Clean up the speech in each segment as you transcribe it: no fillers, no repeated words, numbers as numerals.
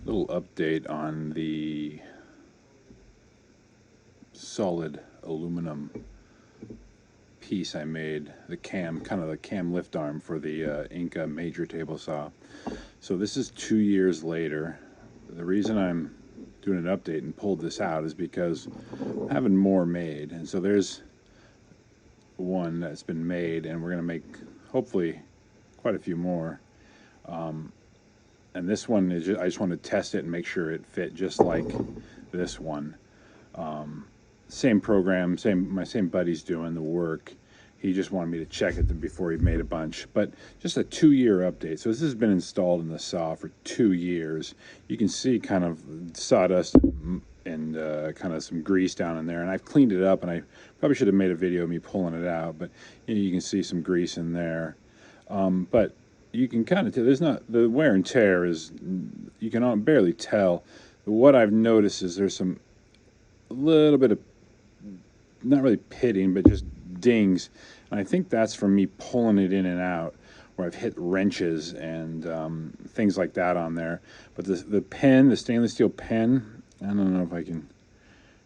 Little update on the solid aluminum piece I made, the cam, kind of the cam lift arm for the Inca major table saw. So this is 2 years later. The reason I'm doing an update and pulled this out is because I'm having more made, and so there's one that's been made, and we're going to make hopefully quite a few more. And this one is I just want to test it and make sure it fit just like this one. Same program, my same buddy's doing the work. He just wanted me to check it before he made a bunch. But just a 2-year update. So this has been installed in the saw for 2 years. You can see kind of sawdust and kind of some grease down in there. And I've cleaned it up, and I probably should have made a video of me pulling it out. But you can see some grease in there. But you can kind of tell there's not, the wear and tear is, you can barely tell. What I've noticed is there's some a little bit of, not really pitting, but just dings, and I think that's from me pulling it in and out, where I've hit wrenches and things like that on there. But the pen, the stainless steel pen, I don't know if I can,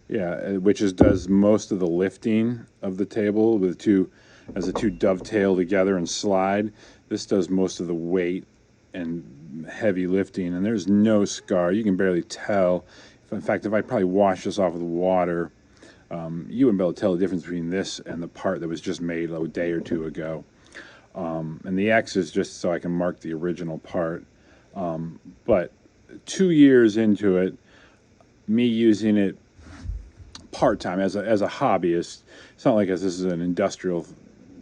yeah, which does most of the lifting of the table with as the two dovetail together and slide. This does most of the weight and heavy lifting, and there's no scar. You can barely tell. In fact, if I probably wash this off with water, you wouldn't be able to tell the difference between this and the part that was just made a day or two ago. And the X is just so I can mark the original part. But 2 years into it, me using it part-time as a hobbyist, it's not like this is an industrial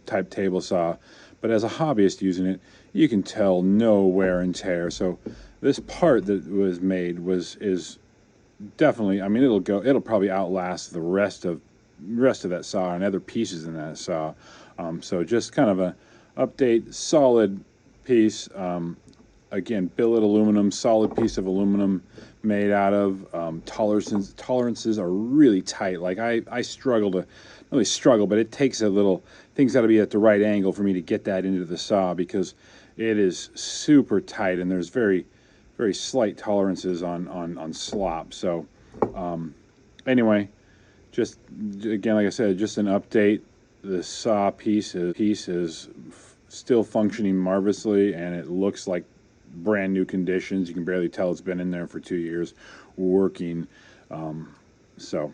type table saw, but as a hobbyist using it, you can tell no wear and tear. So this part that was made is definitely, I mean, it'll probably outlast the rest of that saw and other pieces in that saw. So just kind of a update, solid piece. Again, billet aluminum, solid piece of aluminum made out of tolerances are really tight. Like I struggle to, not really struggle, but it takes a little, things got to be at the right angle for me to get that into the saw, because it is super tight and there's very slight tolerances on slop. So anyway, just again, like I said, just an update. The saw piece is still functioning marvelously, and it looks like brand new conditions. You can barely tell it's been in there for 2 years working. So